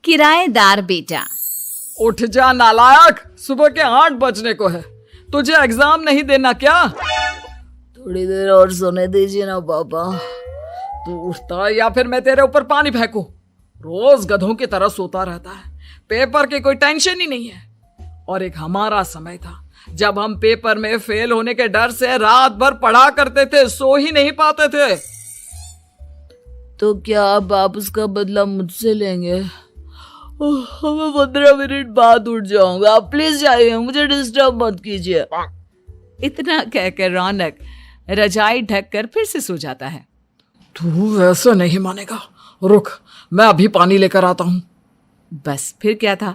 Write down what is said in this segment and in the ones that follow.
किराएदार बेटा। उठ जा नालायक, सुबह के 8 बजने को है। तुझे एग्जाम नहीं देना क्या? थोड़ी देर और सोने दीजिए ना पापा। तू उठता या फिर मैं तेरे ऊपर पानी फेंकूं? रोज गधों की तरह सोता रहता है, पेपर की कोई टेंशन ही नहीं है। और एक हमारा समय था जब हम पेपर में फेल होने के डर से रात भर पढ़ा करते थे, सो ही नहीं पाते थे। तो क्या अब आप उसका बदला मुझसे लेंगे? मैं 15 मिनट बाद उठ जाऊंगा, आप प्लीज जाइए, मुझे डिस्टर्ब मत कीजिए। इतना कहकर रौनक रजाई ढककर फिर से सो जाता है। तू वैसे नहीं मानेगा, रुक मैं अभी पानी लेकर आता हूं। बस फिर क्या था,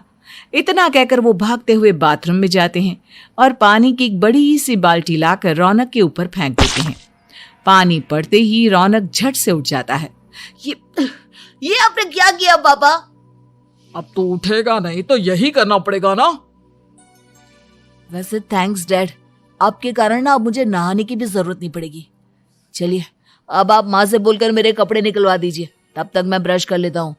इतना कहकर वो भागते हुए बाथरूम में जाते हैं और पानी की एक बड़ी सी बाल्टी लाकर रौनक के ऊपर फेंक देते हैं। पानी पड़ते ही रौनक झट से उठ जाता है। ये आपने क्या किया पापा? अब तो उठेगा नहीं तो यही करना पड़ेगा ना। वैसे थैंक्स डैड, आपके कारण ना अब मुझे नहाने की भी जरूरत नहीं पड़ेगी। चलिए अब आप माँ से बोलकर मेरे कपड़े निकलवा दीजिए, तब तक मैं ब्रश कर लेता हूँ।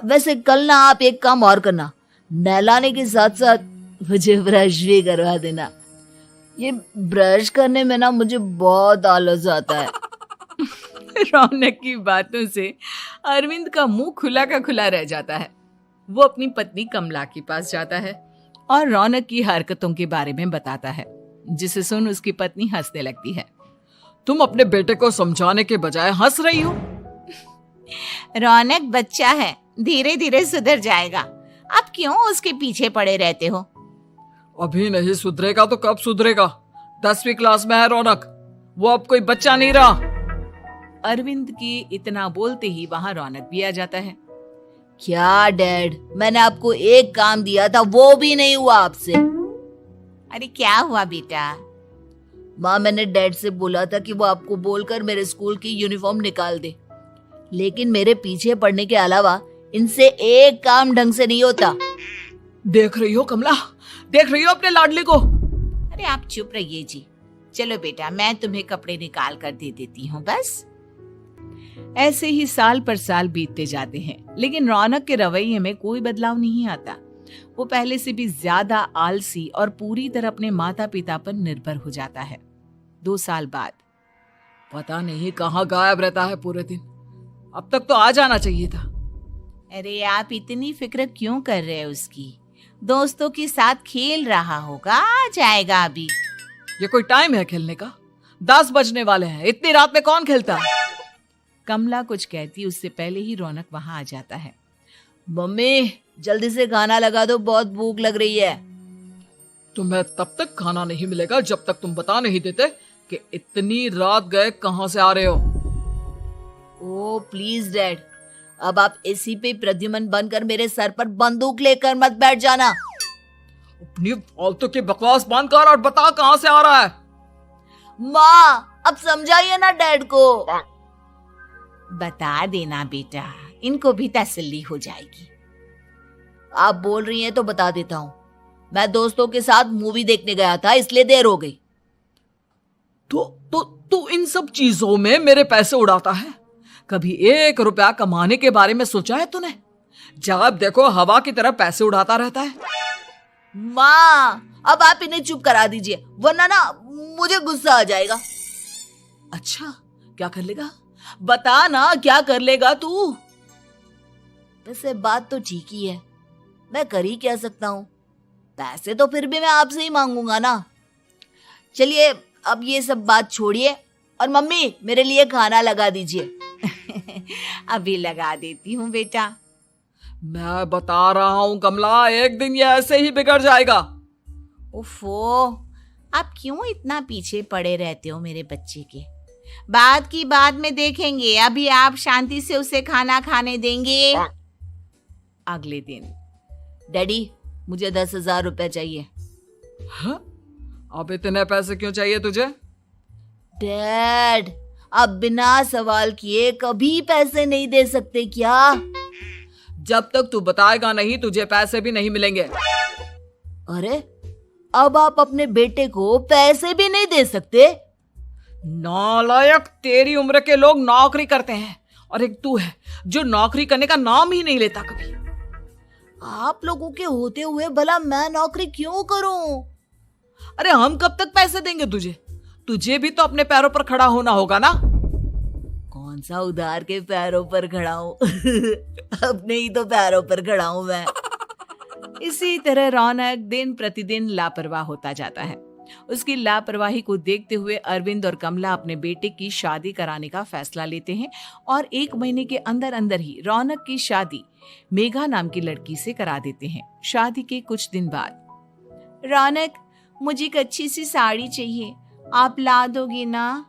वैसे कल ना आप एक काम और करना, नहलाने के साथ साथ मुझे ब्रश भी करवा देना। ये ब्रश करने में ना मुझे बहुत आलस आता है। रौनक की बातों से अरविंद का मुंह खुला का खुला रह जाता है। वो अपनी पत्नी कमला के पास जाता है और रौनक की हरकतों के बारे में बताता है, जिसे सुन उसकी पत्नी हंसने लगती है। तुम अपने बेटे को समझाने के बजाय हंस रही हो। रौनक बच्चा है, धीरे धीरे सुधर जाएगा, आप क्यों उसके पीछे पड़े रहते हो? अभी नहीं सुधरेगा तो कब सुधरेगा? 10वीं क्लास में है रौनक, वो अब कोई बच्चा नहीं रहा। अरविंद की इतना बोलते ही वहां रौनक भी आ जाता है। क्या डैड, मैंने आपको एक काम दिया था, वो भी नहीं हुआ आपसे। अरे क्या हुआ बेटा? माँ, मैंने डैड से बोला था कि वो आपको बोलकर मेरे स्कूल की यूनिफॉर्म निकाल दे, लेकिन मेरे पीछे पड़ने के अलावा इनसे एक काम ढंग से नहीं होता। देख रही हो कमला, देख रही हो अपने लाडले को? अरे आप चुप रहिए जी। चलो बेटा, मैं तुम्हें कपड़े निकाल कर दे देती हूँ। बस ऐसे ही साल पर साल बीतते जाते हैं, लेकिन रौनक के रवैये में कोई बदलाव नहीं आता। वो पहले से भी ज्यादा आलसी और पूरी तरह अपने माता पिता पर निर्भर हो जाता है। 2 साल बाद पता नहीं कहाँ गायब रहता है पूरे दिन, अब तक तो आ जाना चाहिए था। अरे आप इतनी फिक्र क्यों कर रहे हैं उसकी? दोस्तों के साथ खेल रहा होगा, आ जाएगा अभी। ये कोई टाइम है खेलने का? 10 बजने वाले हैं, इतनी रात में कौन खेलता है? कमला कुछ कहती उससे पहले ही रौनक वहां आ जाता है। मम्मी जल्दी से खाना लगा दो, बहुत भूख लग रही है। तुम्हें तब तक खाना नहीं मिलेगा जब तक तुम बता नहीं देते कि इतनी रात गए कहां से आ रहे हो। ओ प्लीज डैड, अब आप एसी पे प्रद्युमन बनकर मेरे सर पर बंदूक लेकर मत बैठ जाना। अपनी फालतू की बकवास बंद कर और बता कहां से आ रहा है। माँ अब समझाइए ना डैड को। बता देना बेटा, इनको भी तसल्ली हो जाएगी। आप बोल रही हैं तो बता देता हूँ, मैं दोस्तों के साथ मूवी देखने गया था, इसलिए देर हो गई। तो इन सब चीजों में मेरे पैसे उड़ाता है। कभी 1 रुपया कमाने के बारे में सोचा है तूने? जब देखो हवा की तरह पैसे उड़ाता रहता है। माँ अब आप इन्हें चुप करा दीजिए, वरना ना मुझे गुस्सा आ जाएगा। अच्छा क्या कर लेगा? बता ना क्या कर लेगा तू? वैसे बात तो ठीक ही है, मैं कर ही क्या सकता हूँ। पैसे तो फिर भी मैं आपसे ही मांगूंगा ना। चलिए अब ये सब बात छोड़िए और मम्मी मेरे लिए खाना लगा दीजिए। अभी लगा देती हूँ बेटा। मैं बता रहा हूँ कमला, एक दिन ये ऐसे ही बिगड़ जाएगा। ओफो, आप क्यों इतना पीछे पड़े रहते हो मेरे बच्चे के? बाद की बाद में देखेंगे, अभी आप शांति से उसे खाना खाने देंगे। अगले दिन डैडी मुझे 10,000 रुपए चाहिए। हाँ? अब इतने पैसे क्यों चाहिए तुझे? डैड आप बिना सवाल किए कभी पैसे नहीं दे सकते क्या? जब तक तू बताएगा नहीं तुझे पैसे भी नहीं मिलेंगे। अरे अब आप अपने बेटे को पैसे भी नहीं दे सकते? नालायक, तेरी उम्र के लोग नौकरी करते हैं और एक तू है जो नौकरी करने का नाम ही नहीं लेता कभी। आप लोगों के होते हुए भला मैं नौकरी क्यों करूं? अरे हम कब तक पैसे देंगे तुझे? तुझे भी तो अपने पैरों पर खड़ा होना होगा ना। कौन सा उधार के पैरों पर खड़ा हूं? अपने ही तो पैरों पर खड़ा हूं मैं। इसी तरह रौनक दिन प्रतिदिन लापरवाह होता जाता है। उसकी लापरवाही को देखते हुए अरविंद और कमला अपने बेटे की शादी कराने का फैसला लेते हैं और 1 महीने के अंदर अंदर ही रौनक की शादी मेघा नाम की लड़की से करा देते हैं। शादी के कुछ दिन बाद, रौनक, मुझे एक अच्छी सी साड़ी चाहिए, आप ला दोगे ना?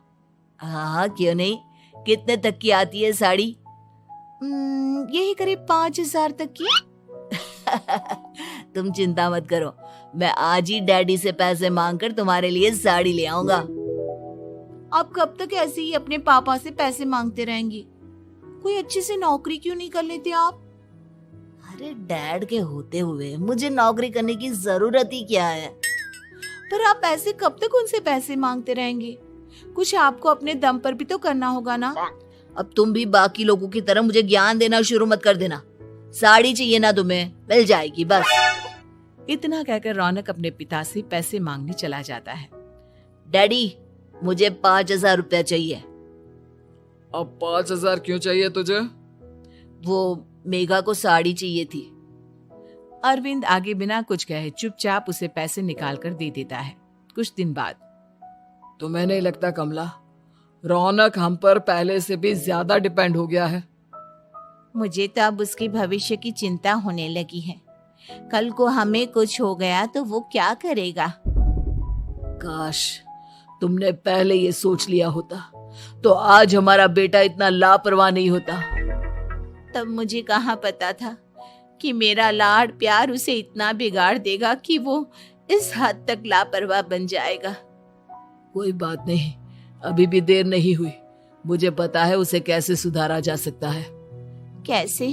हाँ, क्यों नहीं। कितने तक की आती है साड़ी? यही करीब 5,000 तक की। तुम चिंता मत करो, मैं आज ही डैडी से पैसे मांगकर तुम्हारे लिए साड़ी ले आऊंगा। आप कब तक ऐसे ही अपने पापा से पैसे मांगते रहेंगे? कोई अच्छी सी नौकरी क्यों नहीं कर लेते आप? अरे डैड के होते हुए मुझे नौकरी करने की जरूरत ही क्या है? पर आप ऐसे कब तक उनसे पैसे मांगते रहेंगे? कुछ आपको अपने दम पर भी तो करना होगा ना। अब तुम भी बाकी लोगों की तरह मुझे ज्ञान देना शुरू मत कर देना। साड़ी चाहिए ना तुम्हें, मिल जाएगी बस। इतना कहकर रौनक अपने पिता से पैसे मांगने चला जाता है। डैडी, मुझे 5,000 रुपया चाहिए। अब 5,000 क्यों चाहिए तुझे? वो मेघा को साड़ी चाहिए थी। अरविंद आगे बिना कुछ कहे चुपचाप उसे पैसे निकाल कर दे देता है। कुछ दिन बाद, तुम्हें नहीं लगता कमला, रौनक हम पर पहले से भी ज्यादा डिपेंड हो गया है? मुझे तो अब उसके भविष्य की चिंता होने लगी है। कल को हमें कुछ हो गया तो वो क्या करेगा? काश तुमने पहले ये सोच लिया होता तो आज हमारा बेटा इतना लापरवाह नहीं होता। तब मुझे कहाँ पता था कि मेरा लाड प्यार उसे इतना बिगाड़ देगा कि वो इस हद तक लापरवाह बन जाएगा। कोई बात नहीं, अभी भी देर नहीं हुई। मुझे पता है उसे कैसे सुधारा जा सकता है। कैसे?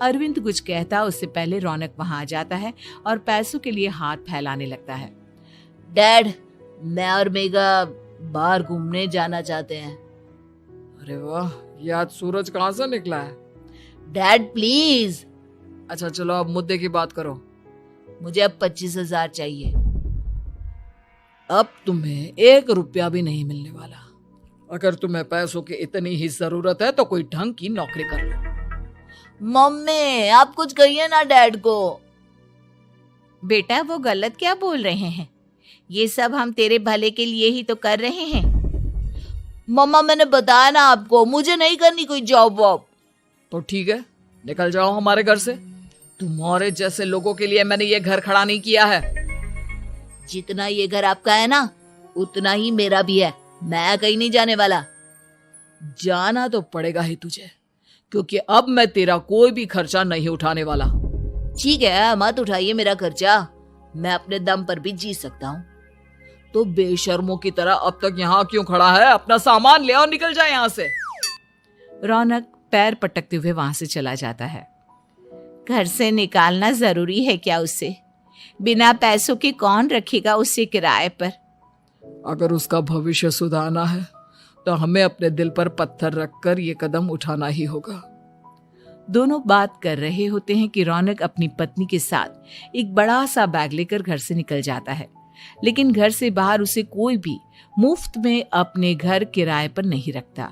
अरविंद कुछ कहता उससे पहले रौनक वहां आ जाता है और पैसों के लिए हाथ फैलाने लगता है। डैड, मैं और मेघा बाहर घूमने जाना चाहते हैं। अरे वाह, ये आज सूरज कहाँ से निकला है? Dad please. अच्छा चलो अब मुद्दे की बात करो। मुझे अब 25,000 चाहिए। अब तुम्हें 1 रुपया भी नहीं मिलने वाला। अगर तुम्हें पैसों की इतनी ही जरूरत है तो कोई ढंग की नौकरी कर लो। मम्मी, आप कुछ कहिए ना डैड को। बेटा, वो गलत क्या बोल रहे हैं? ये सब हम तेरे भले के लिए ही तो कर रहे हैं। मम्मा, मैंने बताया ना आपको, मुझे नहीं करनी कोई जॉब वॉब। तो ठीक है, निकल जाओ हमारे घर से। तुम्हारे जैसे लोगों के लिए मैंने ये घर खड़ा नहीं किया है। जितना ये घर आपका है ना, उतना ही मेरा भी है। मैं कहीं नहीं जाने वाला। जाना तो पड़ेगा ही तुझे, क्योंकि अब मैं तेरा कोई भी खर्चा नहीं उठाने वाला। ठीक है, मत उठाइए मेरा खर्चा, मैं अपने दम पर भी जी सकता हूँ। तो बेशर्मों की तरह अब तक यहाँ क्यों खड़ा है? अपना सामान ले और निकल जाए यहाँ से। रौनक पैर पटकते हुए वहां से चला जाता है। घर से निकालना जरूरी है क्या उसे? बिना पैसों के कौन रखेगा उसे किराए पर? अगर उसका भविष्य सुधारना है तो हमें अपने दिल पर पत्थर रखकर ये कदम उठाना ही होगा। दोनों बात कर रहे होते हैं कि रौनक अपनी पत्नी के साथ एक बड़ा सा बैग लेकर घर से निकल जाता है, लेकिन घर से बाहर उसे कोई भी मुफ्त में अपने घर किराए पर नहीं रखता।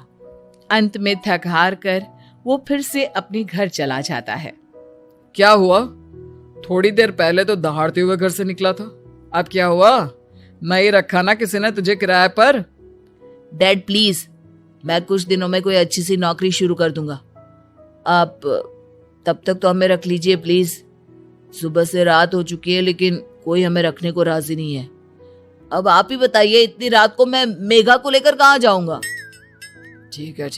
अंत में थक हार कर वो फिर से अपने घर चला जाता है। क्या हुआ? थोड़ी देर पहले तो दहाड़ते हुए घर से निकला था, अब क्या हुआ? नहीं रखा ना किसी ने तुझे किराए पर? डैड प्लीज, मैं कुछ दिनों में कोई अच्छी सी नौकरी शुरू कर दूंगा। आप तब तक तो हमें रख लीजिए प्लीज। सुबह से रात हो चुकी है लेकिन कोई हमें रखने को राजी नहीं है। अब आप ही बताइए, इतनी रात को मैं मेघा को लेकर कहाँ जाऊंगा? ठीक है,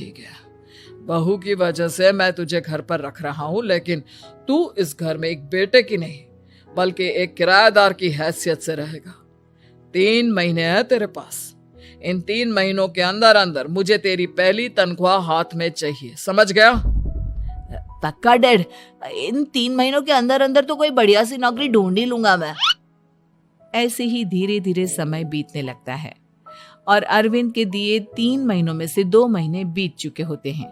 बहू की वजह से मैं तुझे घर पर रख रहा हूँ, लेकिन तू इस घर में एक बेटे की नहीं बल्कि एक किराएदार की हैसियत से रहेगा। 3 महीने हैं तेरे पास। इन 3 महीनों के अंदर अंदर मुझे तेरी पहली तनख्वाह हाथ में चाहिए, समझ गया? पक्का डैड, इन 3 महीनों के अंदर अंदर तो कोई बढ़िया सी नौकरी ढूंढ ही लूंगा मैं। ऐसे ही धीरे धीरे समय बीतने लगता है और अरविंद के दिए 3 महीनों में से 2 महीने बीत चुके होते हैं।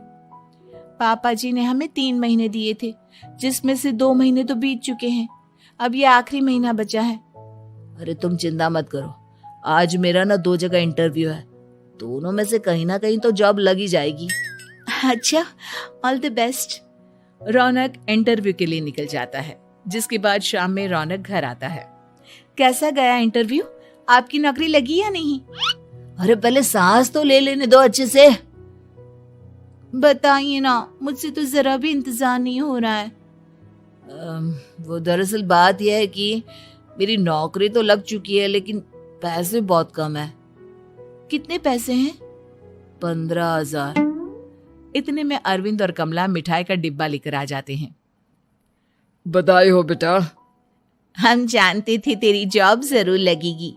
पापा जी ने हमें 3 महीने दिए थे, जिसमें से 2 महीने तो बीत चुके हैं। अब ये आखिरी महीना बचा है। अरे तुम चिंता मत करो, आज मेरा ना 2 जगह इंटरव्यू है, दोनों में से कहीं ना कहीं तो जॉब लगी जाएगी। अच्छा, all the best. Raunak interview के लिए निकल जाता है, जिसके बाद शाम में रौनक घर आता है। कैसा गया इंटरव्यू? आपकी नौकरी लगी या नहीं? अरे पहले सांस तो ले लेने दो अच्छे से। बताइए ना, मुझसे तो जरा भी इंतजार नहीं हो रहा है। वो दरअसल बात यह है कि मेरी नौकरी तो लग चुकी है, लेकिन पैसे बहुत कम है। कितने पैसे हैं? 15,000। इतने में अरविंद और कमला मिठाई का डिब्बा लेकर आ जाते हैं। बधाई हो बेटा। हम जानते थे तेरी जॉब जरूर लगेगी।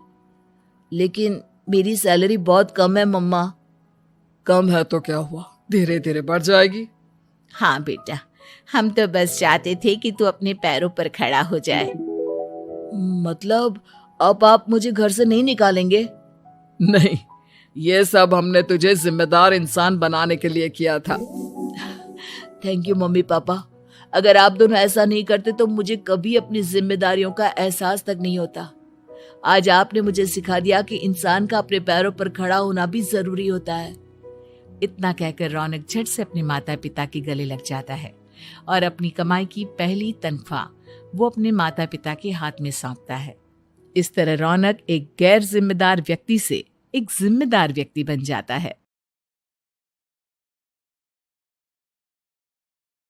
लेकिन मेरी सैलरी बहुत कम है मम्मा। कम है तो क्या हुआ, धीरे धीरे बढ़ जाएगी। हाँ बेटा, हम तो बस चाहते थे कि तू अपने पैरों पर खड़ा हो जाए। मतलब अब आप मुझे घर से नहीं निकालेंगे? नहीं, ये सब हमने तुझे जिम्मेदार इंसान बनाने के लिए किया था। Thank you mummy papa. अगर आप दोनों ऐसा नहीं करते तो मुझे कभी अपनी जिम्मेदारियों का एहसास तक नहीं होता। आज आपने मुझे सिखा दिया कि इंसान का अपने पैरों पर खड़ा होना भी जरूरी होता है। इतना कहकर रौनक झट से अपने माता पिता के गले लग जाता है और अपनी कमाई की पहली तनख्वाह वो अपने माता पिता के हाथ में सौंपता है। इस तरह रौनक एक गैर जिम्मेदार व्यक्ति से एक जिम्मेदार व्यक्ति बन जाता है।